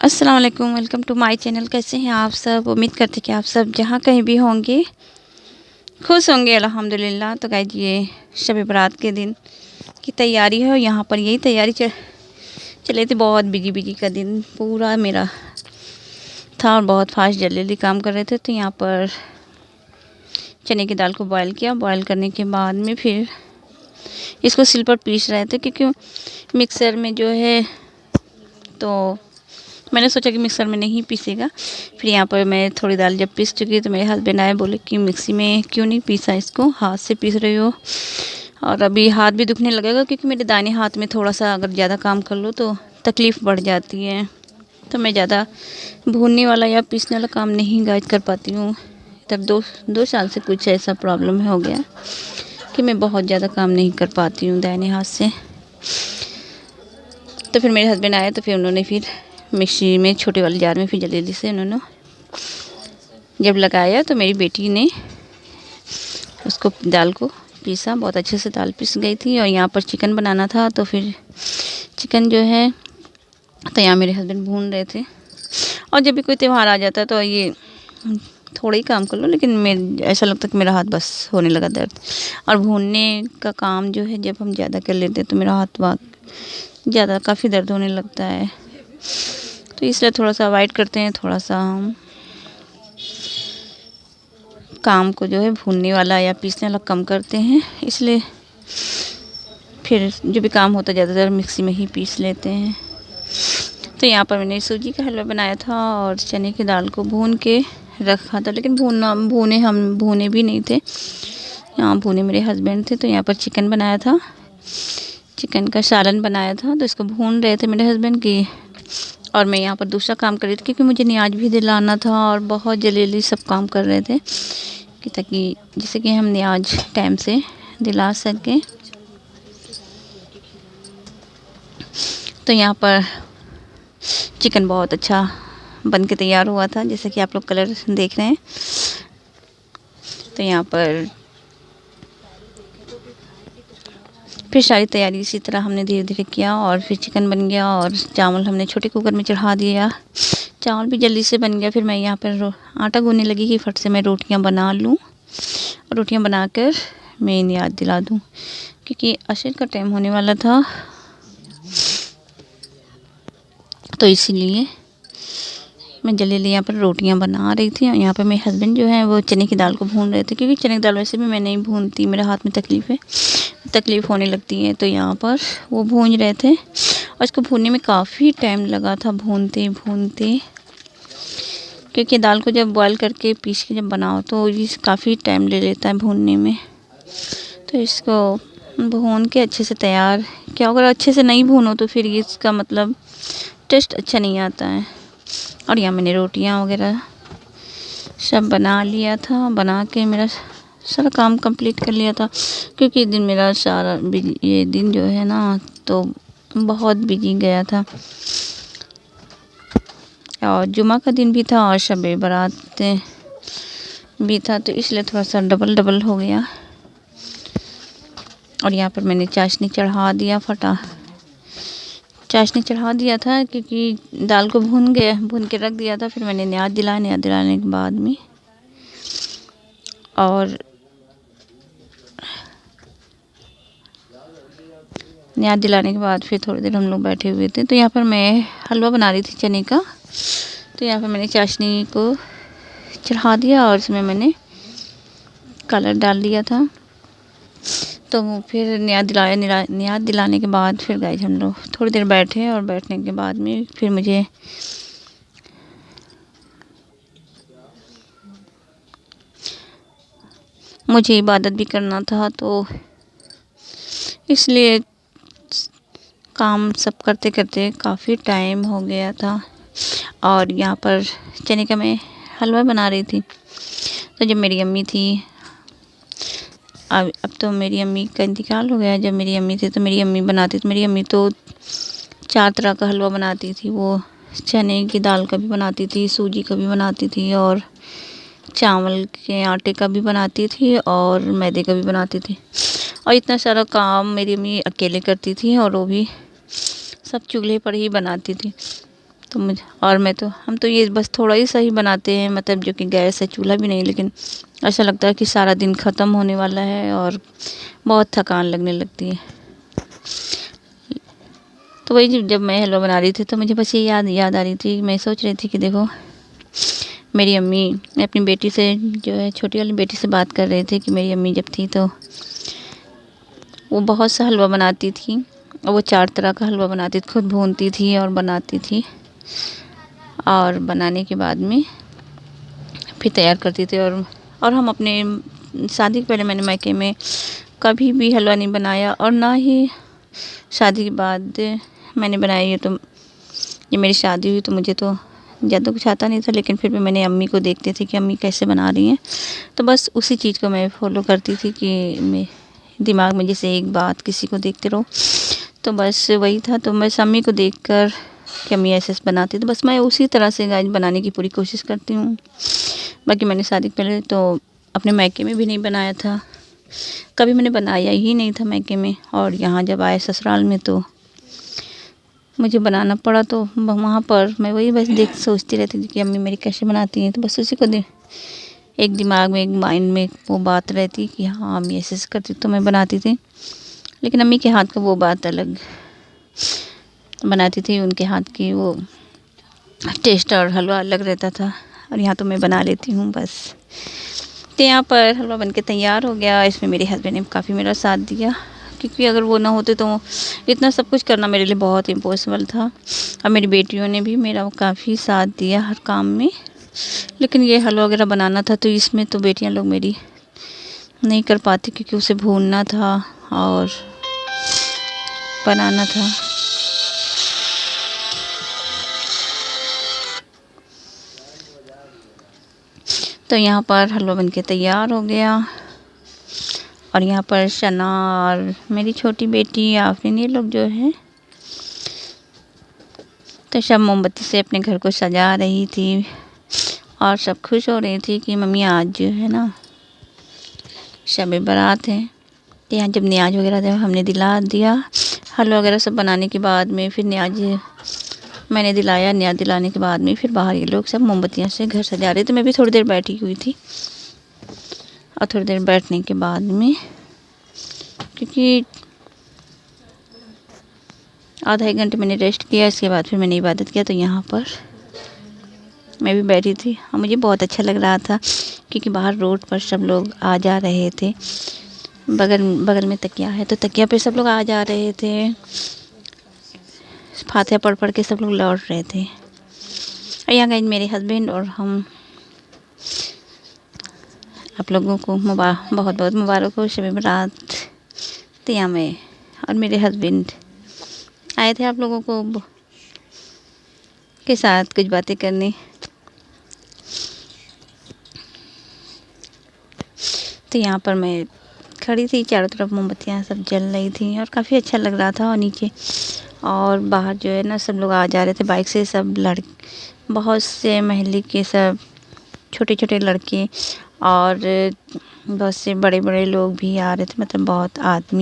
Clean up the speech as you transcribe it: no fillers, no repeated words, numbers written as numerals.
अस्सलाम वालेकुम, welcome to my channel. कैसे हैं आप सब? उम्मीद करते हैं कि आप सब जहाँ कहीं भी होंगे खुश होंगे अल्हम्दुलिल्लाह। तो गाइस ये शब बारात के दिन की तैयारी है और यहाँ पर यही तैयारी चले थे। बहुत बिजी का दिन पूरा मेरा था और बहुत फास्ट जल्दी काम कर रहे थे। तो यहाँ पर चने की दाल को बॉयल किया। बॉयल करने के बाद में फिर इसको सिल पर पीस रहे थे, क्योंकि मिक्सर में जो है तो मैंने सोचा कि मिक्सर में नहीं पीसेगा। फिर यहाँ पर मैं थोड़ी दाल जब पीस चुकी तो मेरे हस्बैंड आए, बोले कि मिक्सी में क्यों नहीं पीसा, इसको हाथ से पीस रही हो। और अभी हाथ भी दुखने लगेगा, क्योंकि मेरे दाहिने हाथ में थोड़ा सा अगर ज़्यादा काम कर लो तो तकलीफ़ बढ़ जाती है। तो मैं ज़्यादा भूनने वाला या पीसने वाला काम नहीं गाइड कर पाती हूँ। तब दो साल से कुछ ऐसा प्रॉब्लम हो गया कि मैं बहुत ज़्यादा काम नहीं कर पाती हूँ दाहिने हाथ से। तो फिर मेरे हस्बैंड आए तो फिर उन्होंने फिर मिक्सी में छोटे वाले जार में फिर जल्दी से उन्होंने जब लगाया तो मेरी बेटी ने उसको दाल को पीसा। बहुत अच्छे से दाल पीस गई थी। और यहाँ पर चिकन बनाना था, तो फिर चिकन जो है तो यहाँ मेरे हस्बैंड भून रहे थे। और जब भी कोई त्यौहार आ जाता है तो ये थोड़ा ही काम कर लो, लेकिन मेरे ऐसा लगता है कि मेरा हाथ बस होने लगा दर्द। और भूनने का काम जो है जब हम ज़्यादा कर लेते हैं तो मेरा हाथ ज़्यादा काफ़ी दर्द होने लगता है। तो इसलिए थोड़ा सा अवॉइड करते हैं, थोड़ा सा हम काम को जो है भूनने वाला या पीसने वाला कम करते हैं। इसलिए फिर जो भी काम होता है ज़्यादातर मिक्सी में ही पीस लेते हैं। तो यहाँ पर मैंने सूजी का हलवा बनाया था और चने की दाल को भून के रखा था, लेकिन हम भूने भी नहीं थे, यहाँ भूने मेरे हस्बैंड थे। तो यहाँ पर चिकन बनाया था, चिकन का सालन बनाया था, तो इसको भून रहे थे मेरे हस्बैंड की। और मैं यहाँ पर दूसरा काम कर रही थी, क्योंकि मुझे न्याज भी दिलाना था और बहुत जल्दी सब काम कर रहे थे कि ताकि जिससे कि हम न्याज टाइम से दिला सकें। तो यहाँ पर चिकन बहुत अच्छा बन के तैयार हुआ था, जैसे कि आप लोग कलर देख रहे हैं। तो यहाँ पर फिर सारी तैयारी इसी तरह हमने धीरे धीरे किया और फिर चिकन बन गया। और चावल हमने छोटे कुकर में चढ़ा दिया, चावल भी जल्दी से बन गया। फिर मैं यहाँ पर आटा गूंदने लगी कि फट से मैं रोटियाँ बना लूँ, रोटियाँ बनाकर मैं इन्हें याद दिला दूँ, क्योंकि अशर का टाइम होने वाला था। तो इसीलिए मैं जल्दी यहाँ पर रोटियाँ बना रही थी। और यहाँ पर मेरे हस्बैंड जो है वो चने की दाल को भून रहे थे, क्योंकि चने की दाल वैसे भी मैं नहीं भूनती, मेरे हाथ में तकलीफ़ होने लगती है। तो यहाँ पर वो भून रहे थे और इसको भूनने में काफ़ी टाइम लगा था, भूनते भूनते, क्योंकि दाल को जब बॉयल करके पीस के जब बनाओ तो ये काफ़ी टाइम ले लेता है भूनने में। तो इसको भून के अच्छे से तैयार क्या, अगर अच्छे से नहीं भूनो तो फिर इसका मतलब टेस्ट अच्छा नहीं आता है। और यहाँ मैंने रोटियाँ वगैरह सब बना लिया था, बना के मेरा सारा काम कंप्लीट कर लिया था, क्योंकि दिन मेरा सारा ये दिन जो है ना तो बहुत बिजी गया था। और जुमा का दिन भी था और शब बारात भी था, तो इसलिए थोड़ा सा डबल हो गया। और यहाँ पर मैंने चाशनी चढ़ा दिया था, क्योंकि दाल को भून के रख दिया था। फिर मैंने न्याज दिलाने के बाद में और न्याज दिलाने के बाद फिर थोड़ी देर हम लोग बैठे हुए थे। तो यहाँ पर मैं हलवा बना रही थी चने का। तो यहाँ पर मैंने चाशनी को चढ़ा दिया और इसमें मैंने कलर डाल दिया था। तो फिर न्याज दिलाने के बाद फिर गाइस हम लोग थोड़ी देर बैठे, और बैठने के बाद में फिर मुझे इबादत भी करना था, तो इसलिए काम सब करते करते काफ़ी टाइम हो गया था। और यहाँ पर चने का मैं हलवा बना रही थी। तो जब मेरी अम्मी थी, अब तो मेरी अम्मी का इंतकाल हो गया। जब मेरी अम्मी थी तो मेरी अम्मी बनाती थी। मेरी अम्मी तो 4 तरह का हलवा बनाती थी। वो चने की दाल का भी बनाती थी, सूजी का भी बनाती थी, और चावल के आटे का भी बनाती थी, और मैदे का भी बनाती थी। और इतना सारा काम मेरी अम्मी अकेले करती थी, और वो भी सब चूल्हे पर ही बनाती थी। तो मुझे और मैं तो हम तो ये बस थोड़ा ही सही बनाते हैं, मतलब जो कि गैस है, चूल्हा भी नहीं, लेकिन ऐसा लगता है कि सारा दिन ख़त्म होने वाला है और बहुत थकान लगने लगती है। तो वही जब मैं हलवा बना रही थी तो मुझे बस ये याद आ रही थी। मैं सोच रही थी कि देखो मेरी अम्मी, मैं अपनी बेटी से जो है छोटी वाली बेटी से बात कर रही थी कि मेरी अम्मी जब थी तो वो बहुत सा हलवा बनाती थी और वो 4 तरह का हलवा बनाती थी, खुद भूनती थी और बनाती थी और बनाने के बाद में फिर तैयार करती थी। और हम अपने शादी के पहले मैंने मायके में कभी भी हलवा नहीं बनाया और ना ही शादी के बाद मैंने बनाया। ये मेरी शादी हुई तो मुझे तो ज़्यादा कुछ आता नहीं था, लेकिन फिर भी मैंने अम्मी को देखती थी कि अम्मी कैसे बना रही हैं, तो बस उसी चीज़ को मैं फॉलो करती थी कि मैं दिमाग में जैसे एक बात किसी को देखते रहो, तो बस वही था। तो बस अम्मी को देखकर कि अम्मी ऐसे बनाती तो बस मैं उसी तरह से गाइस बनाने की पूरी कोशिश करती हूँ। बाकी मैंने शादी के पहले तो अपने मायके में भी नहीं बनाया था, कभी मैंने बनाया ही नहीं था मायके में, और यहाँ जब आए ससुराल में तो मुझे बनाना पड़ा। तो वहाँ पर मैं वही बस सोचती रहती थी कि अम्मी मेरी कैसे बनाती हैं, तो बस उसी को एक दिमाग में, एक माइंड में वो बात रहती कि हाँ अम्मी ऐसे करती तो मैं बनाती थी। लेकिन अम्मी के हाथ का वो बात अलग बनाती थी, उनके हाथ की वो टेस्ट और हलवा अलग रहता था, और यहाँ तो मैं बना लेती हूँ बस। तो यहाँ पर हलवा बनके तैयार हो गया। इसमें मेरे हस्बैंड ने काफ़ी मेरा साथ दिया, क्योंकि अगर वो ना होते तो इतना सब कुछ करना मेरे लिए बहुत इम्पॉसिबल था। और मेरी बेटियों ने भी मेरा काफ़ी साथ दिया हर काम में, लेकिन ये हलवा वगैरह बनाना था तो इसमें तो बेटियां लोग मेरी नहीं कर पाती, क्योंकि उसे भूनना था और बनाना था। तो यहाँ पर हलवा बनके तैयार हो गया, और यहाँ पर शना और मेरी छोटी बेटी आफरीन ये लोग जो है तो सब मोमबत्ती से अपने घर को सजा रही थी, और सब खुश हो रही थी कि मम्मी आज जो है ना शब बारात है। तो यहाँ जब न्याज वगैरह जब हमने दिला दिया हलवा वगैरह सब बनाने के बाद में, फिर न्याज मैंने दिलाया। न्याज दिलाने के बाद में फिर बाहर ये लोग सब मोमबत्तियाँ से घर सजा रहे थे। मैं भी थोड़ी देर बैठी हुई थी, और थोड़ी देर बैठने के बाद में, क्योंकि आधा 1 घंटे मैंने रेस्ट किया, इसके बाद फिर मैंने इबादत किया। तो यहाँ पर मैं भी बैठी थी और मुझे बहुत अच्छा लग रहा था, क्योंकि बाहर रोड पर सब लोग आ जा रहे थे। बगल में तकिया है तो तकिया पे सब लोग आ जा रहे थे, फातिहा पढ़ पढ़ के सब लोग लौट रहे थे। और यहाँ गए मेरे हस्बैंड और हम, आप लोगों को बहुत बहुत मुबारक हो शब बारात। तो यहाँ मैं और मेरे हस्बैंड आए थे आप लोगों को के साथ कुछ बातें करने। तो यहाँ पर मैं खड़ी थी, चारों तरफ मोमबत्तियाँ सब जल रही थी और काफ़ी अच्छा लग रहा था। और नीचे और बाहर जो है ना सब लोग आ जा रहे थे बाइक से, सब बहुत से महल्ले के सब छोटे छोटे लड़के और बहुत से बड़े बड़े लोग भी आ रहे थे, मतलब बहुत आदमी।